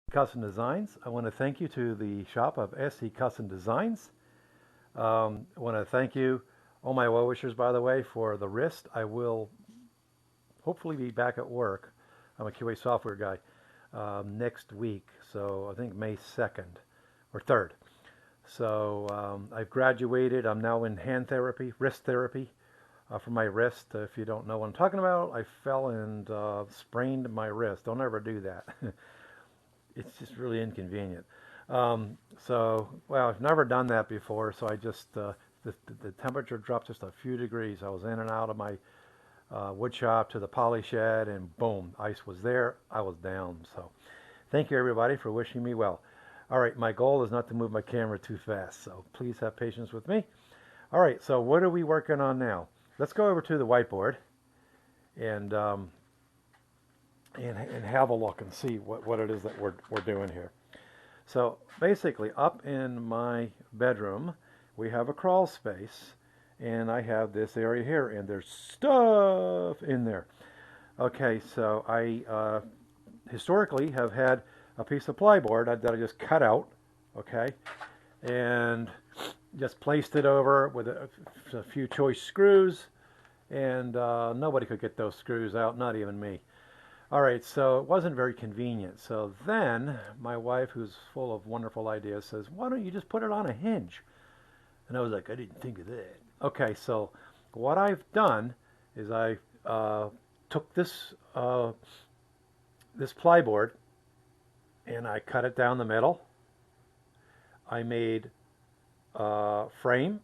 Custom Designs. I want to thank you to the shop of SE Custom Designs. I want to thank you, all my well-wishers, by the way, for the wrist. I will hopefully be back at work. I'm a QA software guy next week, so I think May 2nd or 3rd. So I've graduated. I'm now in hand therapy, wrist therapy for my wrist. If you don't know what I'm talking about, I fell and sprained my wrist. Don't ever do that. It's just really inconvenient. Well, I've never done that before, so I just, the temperature dropped just a few degrees. I was in and out of my wood shop to the poly shed, and boom, ice was there. I was down. So thank you, everybody, for wishing me well. All right, my goal is not to move my camera too fast, so please have patience with me. All right, so what are we working on now? Let's go over to the whiteboard and have a look and see what it is that we're doing here. So basically, up in my bedroom, we have a crawl space, and I have this area here, and there's stuff in there. Okay, so I historically have had a piece of plyboard that I just cut out, okay, and just placed it over with a few choice screws, and nobody could get those screws out, not even me. All right, so it wasn't very convenient. So then my wife, who's full of wonderful ideas, says, why don't you just put it on a hinge? And I was like, I didn't think of that. Okay, so what I've done is I took this this plyboard and I cut it down the middle. I made a frame.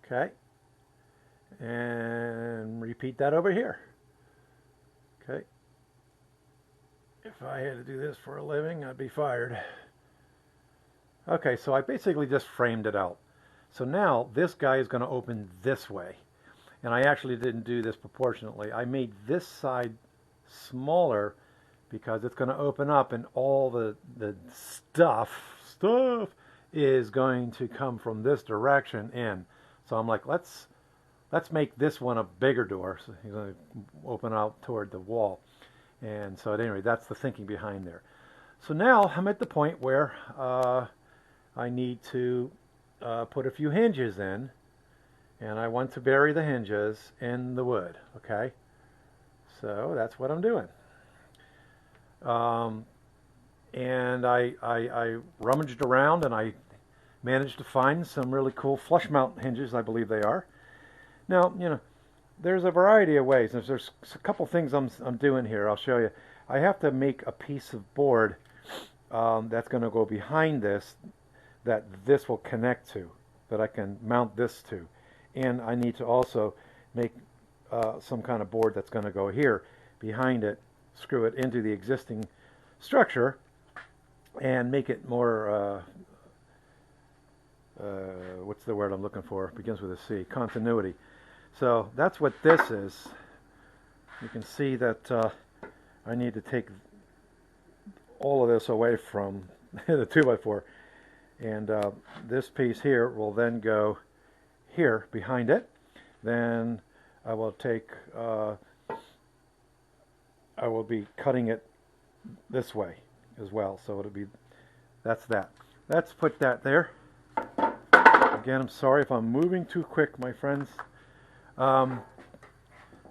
Okay, and repeat that over here. Okay, if I had to do this for a living, I'd be fired. Okay, so I basically just framed it out. So now this guy is going to open this way. And I actually didn't do this proportionately. I made this side smaller because it's going to open up, and all the stuff is going to come from this direction in. So I'm like, let's make this one a bigger door. So he's going to open out toward the wall. And so at any rate, that's the thinking behind there. So now I'm at the point where I need to put a few hinges in, and I want to bury the hinges in the wood. Okay, so that's what I'm doing. And I rummaged around, and I managed to find some really cool flush mount hinges, I believe they are. Now, there's a variety of ways. There's a couple things I'm doing here. I'll show you. I have to make a piece of board that's going to go behind this, that this will connect to, that I can mount this to. And I need to also make some kind of board that's going to go here behind it, screw it into the existing structure, and make it more, what's the word I'm looking for? It begins with a C, continuity. So that's what this is. You can see that I need to take all of this away from the 2x4. And this piece here will then go here behind it. Then I will take, I will be cutting it this way as well. So it'll be, that's that. Let's put that there. Again, I'm sorry if I'm moving too quick, my friends.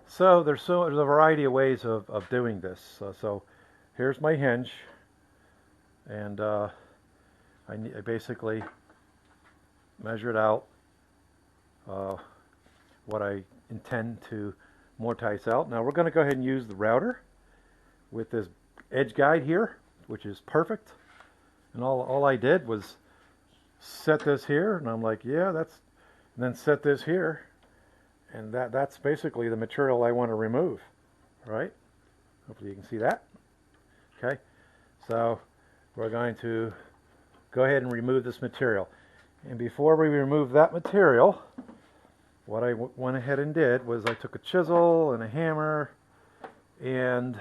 So there's a variety of ways of doing this. So here's my hinge, and I basically measured out what I intend to mortise out. Now we're going to go ahead and use the router with this edge guide here, which is perfect. And all I did was set this here, and I'm like, yeah, that's, and then set this here, and that's basically the material I want to remove. All right? Hopefully you can see that. Okay, so we're going to go ahead and remove this material. And before we remove that material, what I went ahead and did was I took a chisel and a hammer, and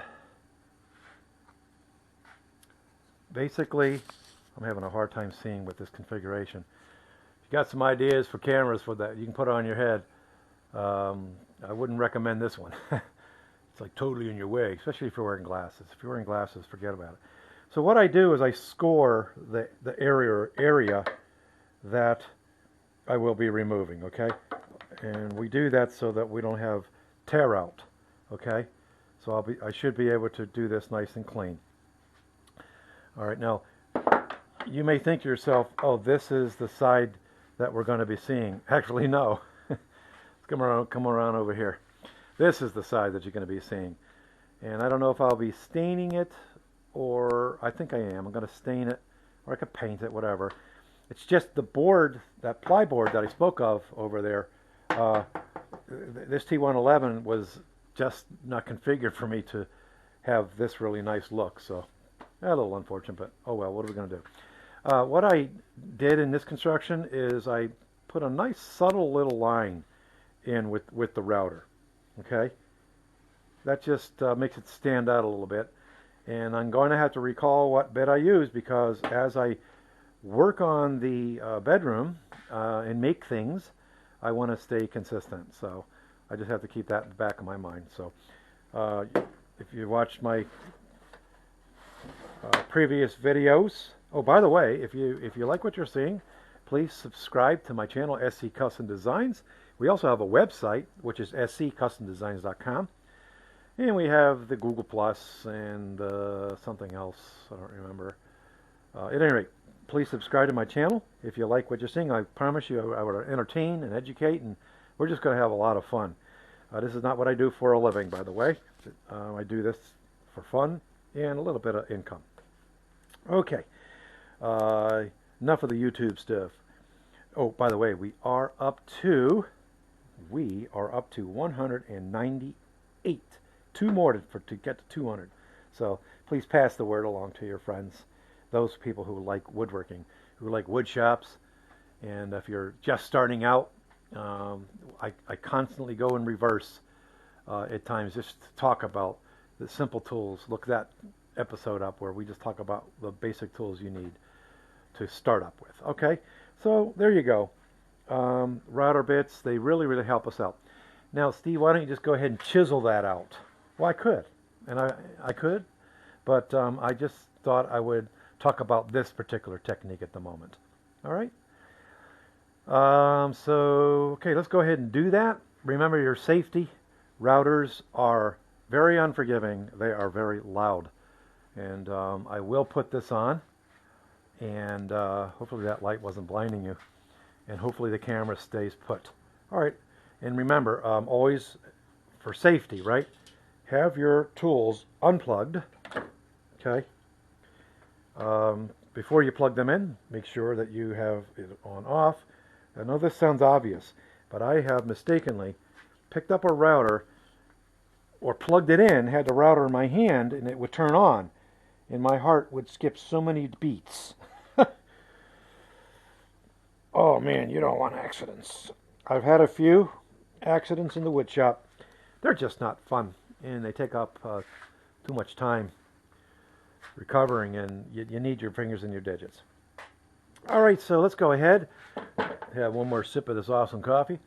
basically, I'm having a hard time seeing with this configuration. If you got some ideas for cameras for that, you can put it on your head. I wouldn't recommend this one. It's like totally in your way, especially if you're wearing glasses. If you're wearing glasses, forget about it. So what I do is I score the area that I will be removing, okay? And we do that so that we don't have tear out, okay? So I should be able to do this nice and clean. All right, now you may think to yourself, oh, this is the side that we're going to be seeing. Actually, no. Come around over here. This is the side that you're going to be seeing. And I don't know if I'll be staining it, or I think I am. I'm going to stain it, or I could paint it, whatever. It's just the board, that ply board that I spoke of over there, this T111 was just not configured for me to have this really nice look. So a little unfortunate, but oh well, what are we going to do? What I did in this construction is I put a nice subtle little line in with the router. Okay, that just makes it stand out a little bit. And I'm going to have to recall what bit I used, because as I work on the bedroom and make things, I want to stay consistent. So I just have to keep that in the back of my mind. So if you watched my previous videos, oh, by the way, if you like what you're seeing, please subscribe to my channel, SC Custom Designs. We also have a website, which is sccustomdesigns.com. And we have the Google Plus and something else, I don't remember. At any rate, please subscribe to my channel if you like what you're seeing. I promise you I will entertain and educate, and we're just going to have a lot of fun. This is not what I do for a living, by the way. I do this for fun and a little bit of income. Okay, enough of the YouTube stuff. Oh, by the way, we are up to 198. Two more to get to 200. So please pass the word along to your friends, those people who like woodworking, who like wood shops. And if you're just starting out, I constantly go in reverse at times just to talk about the simple tools. Look that episode up where we just talk about the basic tools you need to start up with. Okay, so there you go. Router bits, they really help us out. Now, Steve, why don't you just go ahead and chisel that out? Well, I could, and I could, but I just thought I would talk about this particular technique at the moment. All right? Okay, let's go ahead and do that. Remember your safety. Routers are very unforgiving. They are very loud. And I will put this on, and hopefully that light wasn't blinding you, and hopefully the camera stays put. All right, and remember, always for safety, right? Have your tools unplugged, okay? Before you plug them in, make sure that you have it on off. I know this sounds obvious, but I have mistakenly picked up a router or plugged it in, had the router in my hand, and it would turn on, and my heart would skip so many beats. Oh man, you don't want accidents. I've had a few accidents in the wood shop. They're just not fun, and they take up too much time recovering, and you need your fingers and your digits. All right, so let's go ahead. Have one more sip of this awesome coffee.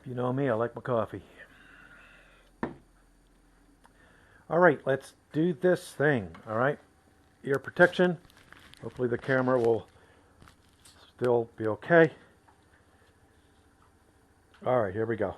If you know me, I like my coffee. All right, let's do this thing. All right, ear protection. Hopefully the camera will still be okay. All right, here we go.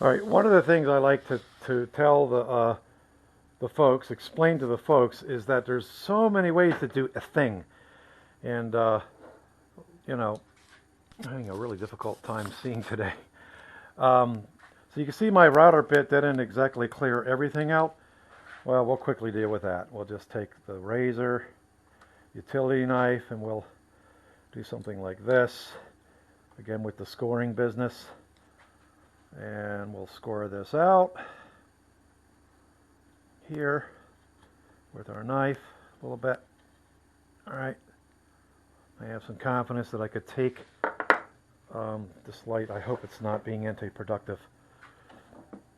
All right, one of the things I like to tell the folks, explain to the folks, is that there's so many ways to do a thing. And, you know, I'm having a really difficult time seeing today. So you can see my router bit didn't exactly clear everything out. Well, we'll quickly deal with that. We'll just take the razor, utility knife, and we'll do something like this. Again, with the scoring business. And we'll score this out here with our knife a little bit. All right. I have some confidence that I could take this light. I hope it's not being anti-productive.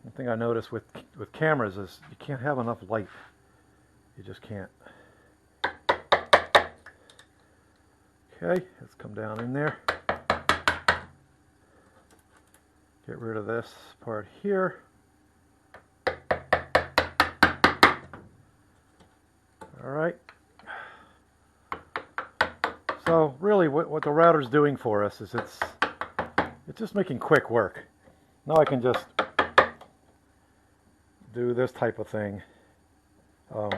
One thing I noticed with cameras is you can't have enough light. You just can't. Okay, let's come down in there. Get rid of this part here. All right. So really what the router's doing for us is it's just making quick work. Now I can just do this type of thing. And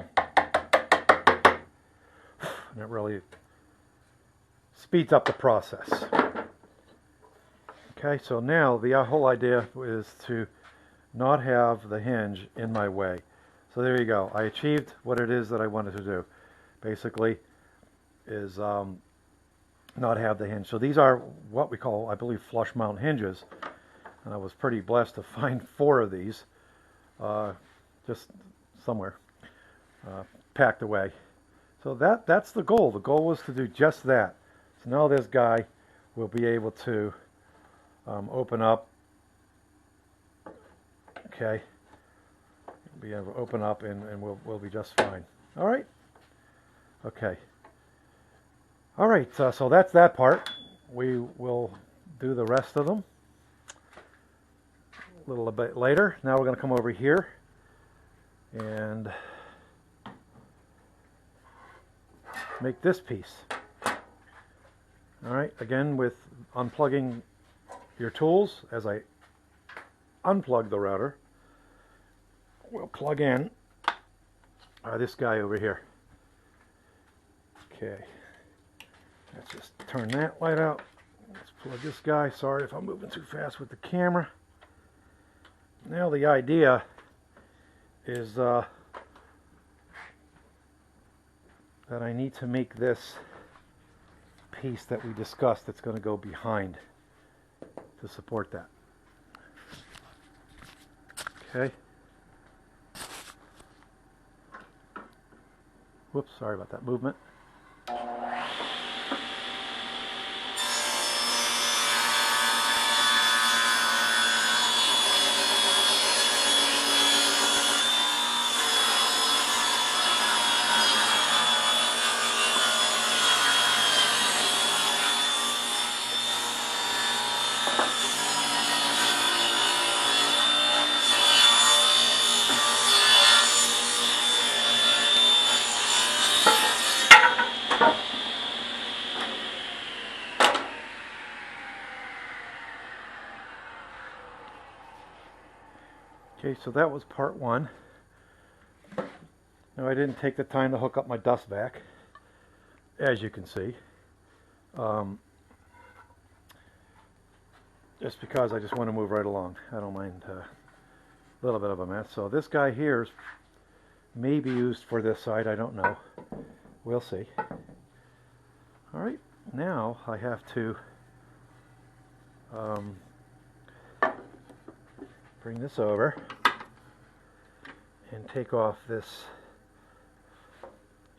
it really speeds up the process. Okay, so now the whole idea is to not have the hinge in my way. So there you go. I achieved what it is that I wanted to do. Basically, is not have the hinge. So these are what we call, I believe, flush mount hinges. And I was pretty blessed to find 4 of these, just somewhere, packed away. So that's the goal. The goal was to do just that. So now this guy will be able to open up. Okay, be able to open up, and we'll be just fine. All right. Okay. All right. So that's that part. We will do the rest of them a little bit later. Now we're going to come over here and make this piece. All right. Again, with unplugging your tools, as I unplug the router, we'll plug in this guy over here. Okay, let's just turn that light out. Let's plug this guy. Sorry if I'm moving too fast with the camera. Now the idea is that I need to make this piece that we discussed that's going to go behind to support that. Okay. Whoops, sorry about that movement. Okay, so that was part 1. Now I didn't take the time to hook up my dust vac, as you can see, just because I just want to move right along. I don't mind a little bit of a mess. So this guy here may be used for this side. I don't know. We'll see. All right, now I have to bring this over and take off this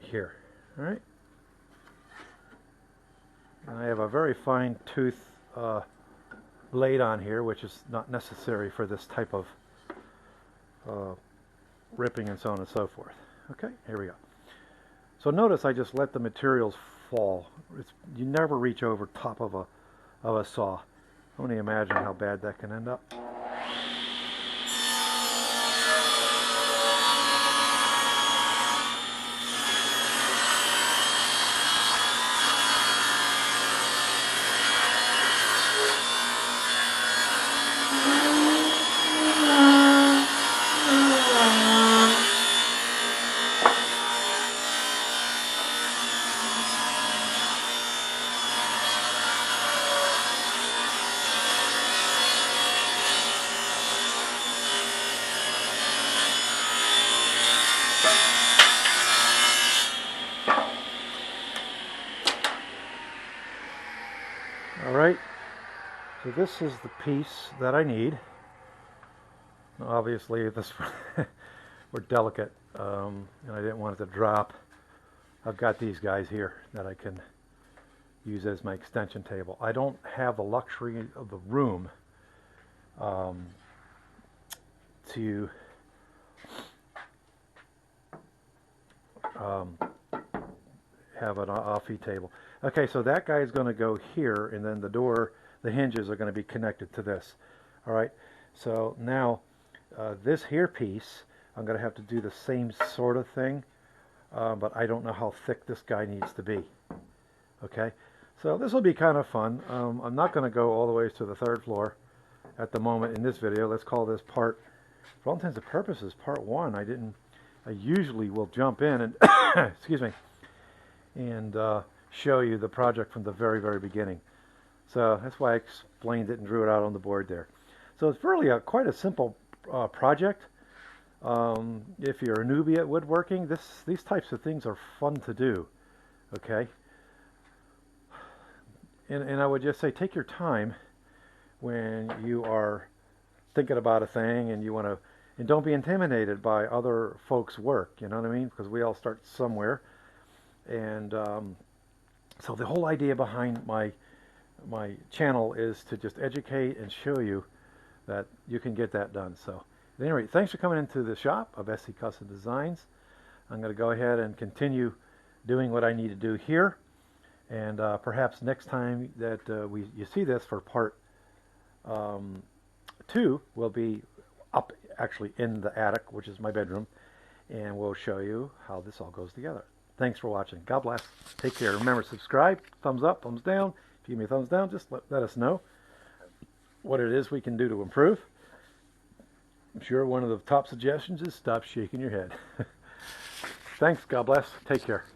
here. All right. And I have a very fine tooth blade on here, which is not necessary for this type of ripping and so on and so forth. Okay, here we go. So notice I just let the materials fall. You never reach over top of a saw. I only imagine how bad that can end up. So this is the piece that I need. Obviously, this we're delicate, and I didn't want it to drop. I've got these guys here that I can use as my extension table. I don't have the luxury of the room to have an offie table. Okay, so that guy is going to go here, and then the door, the hinges are going to be connected to this. All right, so now this here piece, I'm going to have to do the same sort of thing, but I don't know how thick this guy needs to be. Okay, so this will be kind of fun. I'm not going to go all the way to the 3rd floor at the moment in this video. Let's call this part, for all intents and purposes, part 1. I usually will jump in and excuse me, and show you the project from the very, very beginning. So that's why I explained it and drew it out on the board there. So it's really quite a simple project. If you're a newbie at woodworking, these types of things are fun to do. Okay, and I would just say take your time when you are thinking about a thing and you want to, and don't be intimidated by other folks' work. You know what I mean? Because we all start somewhere. And so the whole idea behind my channel is to just educate and show you that you can get that done. So at any rate, thanks for coming into the shop of SC Custom Designs. I'm going to go ahead and continue doing what I need to do here, and perhaps next time that you see this for part 2, will be up actually in the attic, which is my bedroom, and we'll show you how this all goes together. Thanks for watching. God bless. Take care. Remember, subscribe, thumbs up, thumbs down. If you give me a thumbs down, just let us know what it is we can do to improve. I'm sure one of the top suggestions is stop shaking your head. Thanks. God bless. Take care.